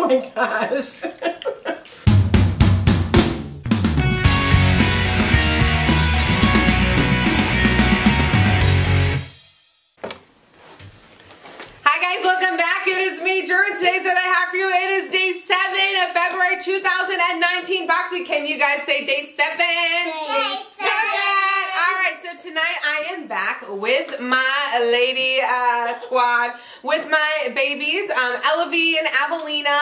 Oh my gosh. Hi guys, welcome back. It is me, Drew. Today's that I have for you. It is day 7 of February 2019. Foxy, can you guys say day 7? Day 7. Alright, so tonight I am back with my lady squad, with my babies, Elavie and Avelina,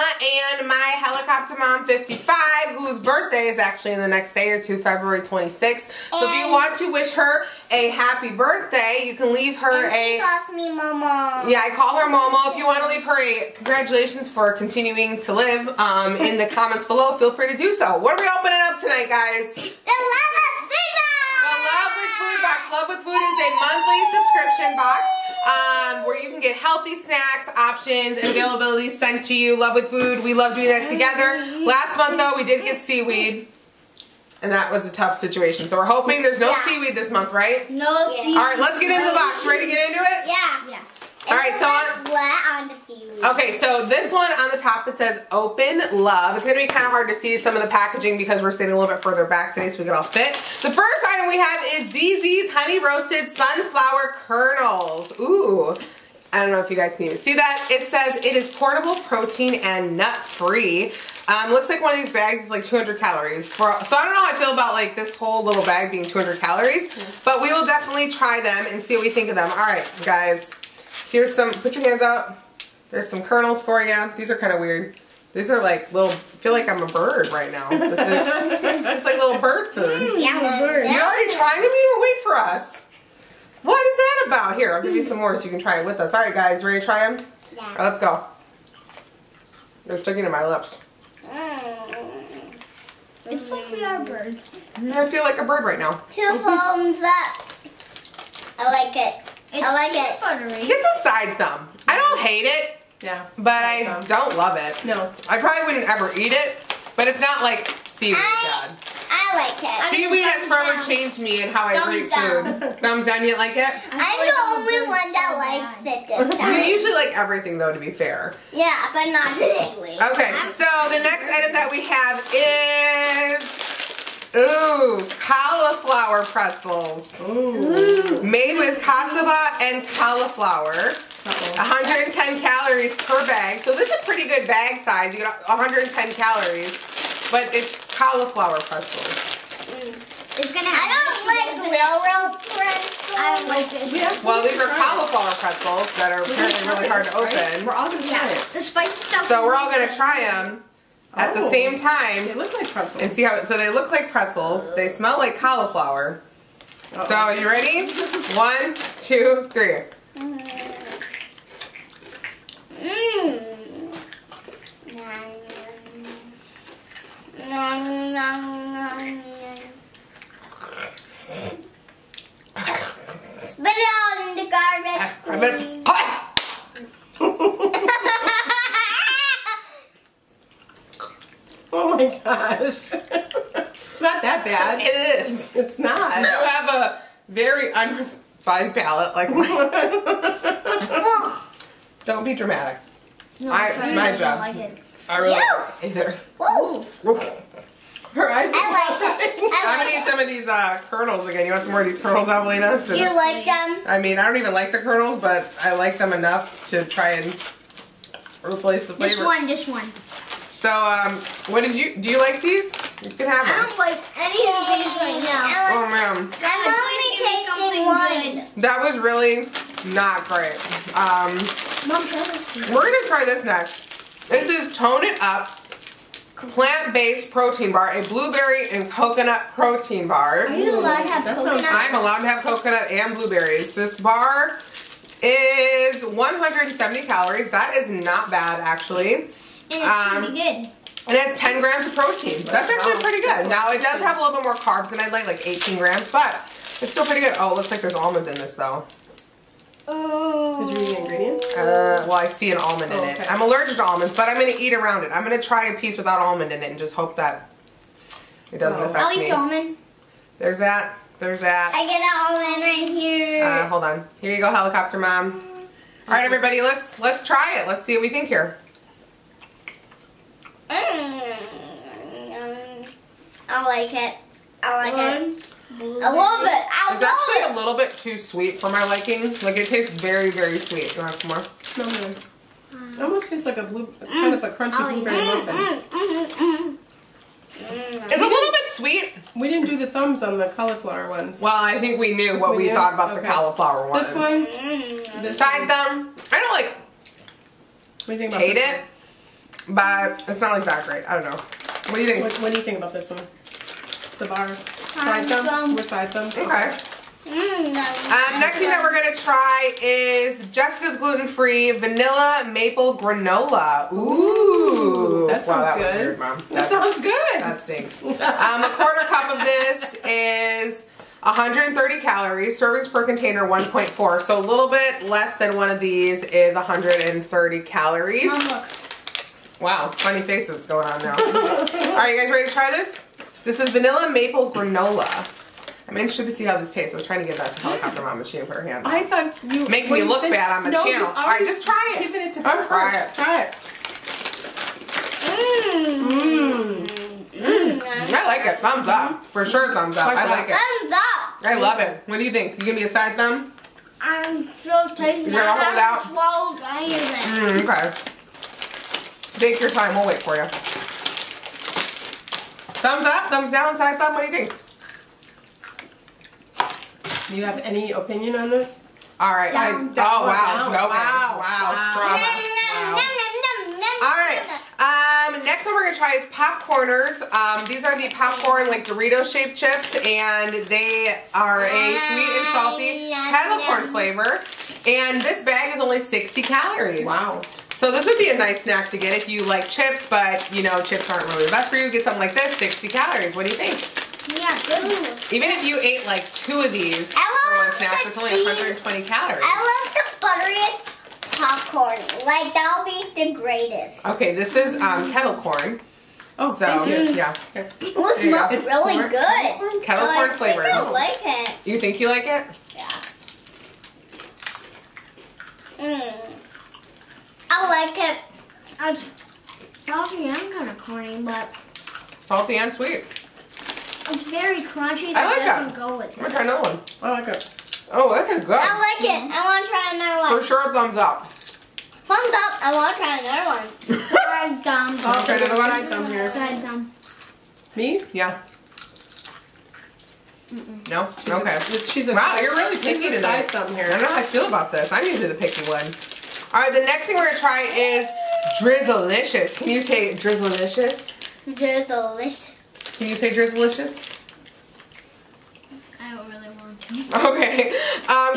and my helicopter mom 55, whose birthday is actually in the next day or two, February 26th. So if you want to wish her a happy birthday, you can leave her She calls me Momo. Yeah, I call her Momo. If you want to leave her a congratulations for continuing to live in the comments below, feel free to do so. What are we opening up tonight, guys? The Love with Food Box! The Love with Food Box. Love with Food is a monthly subscription box where you can get healthy snacks, options, and availability sent to you. Love with Food. We love doing that together. Last month, though, we did get seaweed. And that was a tough situation. So we're hoping there's no seaweed this month, right? No seaweed. All right, let's get into the box. Ready to get into it? Yeah. All right, so on the seaweed. Okay, so this one on the top, it says Open Love. It's going to be kind of hard to see some of the packaging because we're standing a little bit further back today so we can all fit. The first item we have is ZZ's Honey Roasted Sunflower Kernels. Ooh. I don't know if you guys can even see that. It says it is portable, protein, and nut-free. Looks like one of these bags is like 200 calories. So I don't know how I feel about like this whole little bag being 200 calories. But we will definitely try them and see what we think of them. All right, guys. Here's some, put your hands out. There's some kernels for you. These are kind of weird. These are like little, I feel like I'm a bird right now. It's like little bird food. Yeah, I'm a bird. You already trying them? You didn't wait for us. What is that about? Here, I'll give you some more so you can try it with us. All right, guys, ready to try them? Yeah. All right, let's go. They're sticking to my lips. It's like we are birds. I feel like a bird right now. 2 thumbs up. I like it. I like it. Buttery. It's a side thumb. I don't hate it, Yeah. but I don't love it. No. I probably wouldn't ever eat it, but it's not like seaweed bad. I like it. Seaweed has forever changed me and how I rate food. Thumbs down, you didn't like it? I'm the only one that likes it this You time. usually like everything though, to be fair. Yeah, but not seaweed. Okay, so the next item that we have is, cauliflower pretzels. Ooh. Made with cassava and cauliflower. 110 calories per bag. So this is a pretty good bag size. You get 110 calories, but it's cauliflower pretzels. It's gonna have I don't like real pretzels. I like it. Well, these are cauliflower pretzels that are apparently really hard to open. We're all going to try it. The spicy stuff. So we're all going to try them at the same time. They look like pretzels. And see how, so they look like pretzels. They smell like cauliflower. So you ready? 1, 2, 3. Spit it out in the garbage. Oh my gosh. It's not that bad. It is. It's not. You have a very unrefined palate like mine. Don't be dramatic. No, It's my job. I like it. I really Yeah. don't either. Woo. Her eyes are I like it. I'm gonna eat some of these kernels again. You want some more of these kernels, Avelina? Do you like them? I mean, I don't even like the kernels, but I like them enough to try and replace the flavor. Just one. So, what did you, do you like these? You can have them. I don't like any of these right now. Oh man, I'm only tasting one. that was really not great. Mom, try this. We're gonna try this next. This is Tone It Up plant-based protein bar, a blueberry and coconut protein bar. Are you allowed to have That coconut? sounds- I'm allowed to have coconut and blueberries. This bar is 170 calories. That is not bad, actually. And it's pretty good. It has 10 grams of protein. That's actually pretty good. Now, it does have a little bit more carbs than I'd like 18 grams, but it's still pretty good. Oh, it looks like there's almonds in this, though. Oh. Did you read the ingredients? Well, I see an almond in it. Okay. I'm allergic to almonds, but I'm going to eat around it. I'm going to try a piece without almond in it and just hope that it doesn't affect I'll me. eat almond. There's that. There's that. I get an almond right here. Hold on. Here you go, helicopter mom. All right, everybody, let's try it. Let's see what we think here. I like it. I like it. I love it. It's actually a little bit too sweet for my liking. Like it tastes very, very sweet. Do you want some more? No, no. It almost tastes like a kind of a crunchy blueberry muffin. It's a little bit sweet. We didn't do the thumbs on the cauliflower ones. Well, I think we knew what we thought about the cauliflower ones. This one? The side thumb. I don't like What do you think about hate this it, but it's not like that great. I don't know. What do you think? What do you think about this one? The bar. Side thumb? We're side thumbs. Okay. Next thing that we're going to try is Jessica's gluten-free vanilla maple granola. Ooh. That sounds wow, that good. was weird, Mom. That sounds good. That stinks. A quarter cup of this is 130 calories. Servings per container 1.4. So a little bit less than one of these is 130 calories. Wow, funny faces going on now. Are you guys ready to try this? This is vanilla maple granola. I'm interested to see how this tastes. I was trying to give that to Helicopter Mom, but she didn't put her hand. I thought you making me look bad on my channel. All right, just try it. Give it to her. Try it. Try it. I like it. Thumbs up. For sure, thumbs up. I like it. Thumbs up. I love it. What do you think? You give me a side thumb? I'm so tasty. You're gonna hold out? Swallowed anything. Okay. Take your time. We'll wait for you. Thumbs up, thumbs down, side thumb. What do you think? Do you have any opinion on this? All right. Down, Oh, wow. down. Okay. Wow. Drama. Wow. All right. Next one we're gonna try is popcorners. These are the popcorn like Dorito shaped chips, and they are a sweet and salty kettle corn flavor. And this bag is only 60 calories. Wow. So this would be a nice snack to get if you like chips, but you know chips aren't really the best for you. Get something like this, 60 calories. What do you think? Yeah, good. Even if you ate like 2 of these for one snack, it's only 120 calories. I love the butteriest popcorn. Like that'll be the greatest. Okay, this is kettle corn. Oh, so thank you. yeah. It There you go. smells It's really corn. good. Kettle So corn I flavored. think I like it. You think you like it? Yeah. I like it. It's salty and kind of corny, but Salty and sweet. it's very crunchy. I like That doesn't that. go with I'm it. gonna try another one. I like it. Oh, that is good. I like it. I want to try another one. For sure, thumbs up. Thumbs up. I want to try another one. Side thumb. I'll try another one. Side thumb here. Side thumb. Me? Yeah. No? Okay. She's a Wow, you're really picky she's a tonight. side thumb here. I don't know how I feel about this. I'm usually the picky one. All right, the next thing we're gonna try is Drizzleicious. Can you say Drizzleicious? They're delicious. Can you say Drizzleicious? I don't really want to. Okay.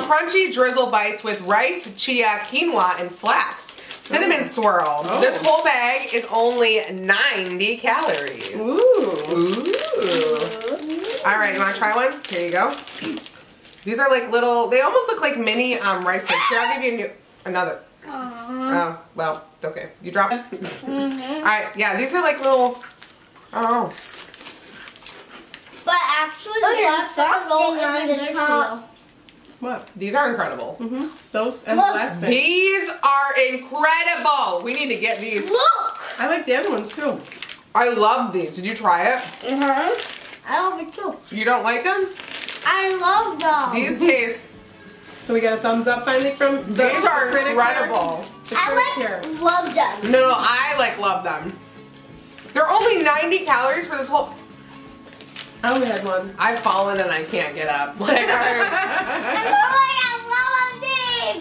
Crunchy drizzle bites with rice, chia, quinoa, and flax. Cinnamon swirl. Oh. This whole bag is only 90 calories. Ooh. Ooh. All right, you want to try one? Here you go. These are like little, they almost look like mini rice cakes. Here, I'll give you another. Oh, well, okay. You drop it? All right, yeah, these are like little, oh. But actually, the soft thing is the top. What? These are incredible. Those and Look. the last thing. These are incredible. We need to get these. Look. I like the other ones too. I love these. Did you try it? I love it too. You don't like them? I love them. These taste, So we got a thumbs up finally from the these are critic incredible. here? The critic here. I love them. No, I like love them. They're only 90 calories for this whole, I only had one. I've fallen and I can't get up. Like,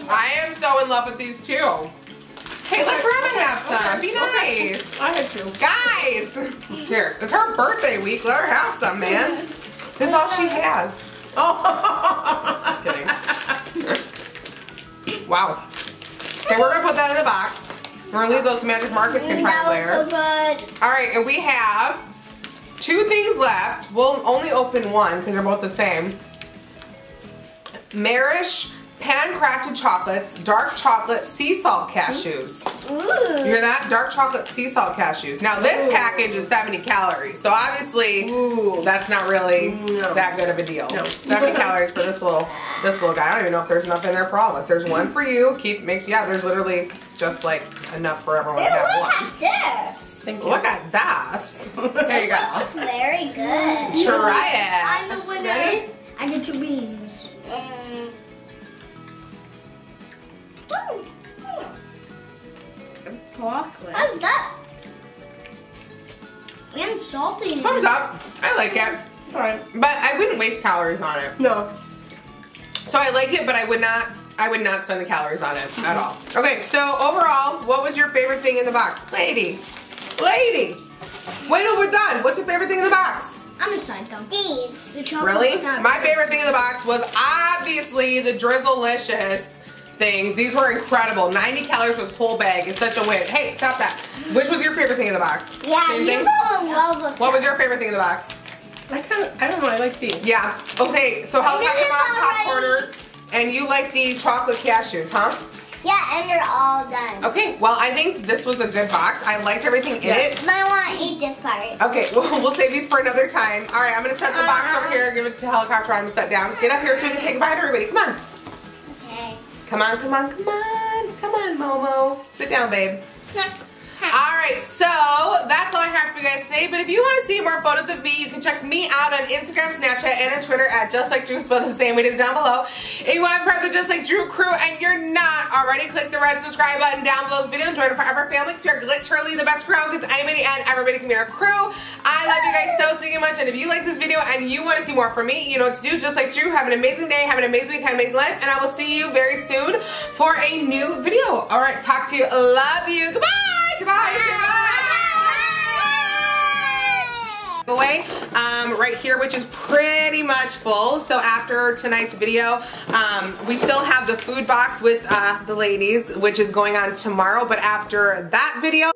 I am so in love with these too. Hey, let Grandma have some. Be nice. I had two. Guys, here, it's her birthday week. Let her have some, man. This is all she has. Oh. Just kidding. Wow. Okay, we're gonna put that in the box. We're gonna leave those magic markers can try That later. was so good. All right, and we have 2 things left. We'll only open one because they're both the same. Marish pan-crafted chocolates, dark chocolate sea salt cashews. Ooh. You hear that? Dark chocolate sea salt cashews. Now this package is 70 calories, so obviously that's not really that good of a deal. No. 70 calories for this little guy. I don't even know if there's enough in there for all of us. There's one for you. Yeah, there's literally just like enough for everyone to have Look one. at this. Thank you. Look at that. There you go. Very good. Try it. I'm the winner. Ready? I get 2 beans. Chocolate. How's that? And salty. Thumbs up. I like it. Alright. But I wouldn't waste calories on it. No. So I like it, but I would not spend the calories on it at all. Okay, so overall, what was your favorite thing in the box? Lady. Wait till we're done. What's your favorite thing in the box? I'm excited though. These. The chocolate. Really? My favorite thing in the box was obviously the Drizzle-licious things. These were incredible. 90 calories was whole bag. It's such a win. Hey, stop that. Which was your favorite thing in the box? Yeah, Same you thing? fell in love with What was your favorite thing in the box? I don't know, I like these. Yeah. Okay, so helicopter mom popcorners, and you like the chocolate cashews, huh? Yeah, and they're all done. Okay, well, I think this was a good box. I liked everything in it. But I want to eat this part. Okay, well, we'll save these for another time. All right, I'm going to set the box over here, give it to helicopter mom to set down. Get up here so we can take a bite, everybody. Come on. Okay. Come on, come on, come on. Come on, Momo. Sit down, babe. Alright, so that's all I have for you guys today. But if you want to see more photos of me, you can check me out on Instagram, Snapchat, and on Twitter at Justlikedrew, spelled the same way it is down below. If you want to be part of the Just Like Drew crew and you're not already, click the red subscribe button down below this video and join our forever family because we are literally the best crew because anybody and everybody can be our crew. I love you guys so stinking much, and if you like this video and you want to see more from me, you know what to do. Just like Drew, have an amazing day, have an amazing week, have an amazing life, and I will see you very soon for a new video. Alright, talk to you. Love you. Goodbye. Goodbye. Giveaway right here, which is pretty much full. So after tonight's video, we still have the food box with the ladies, which is going on tomorrow. But after that video,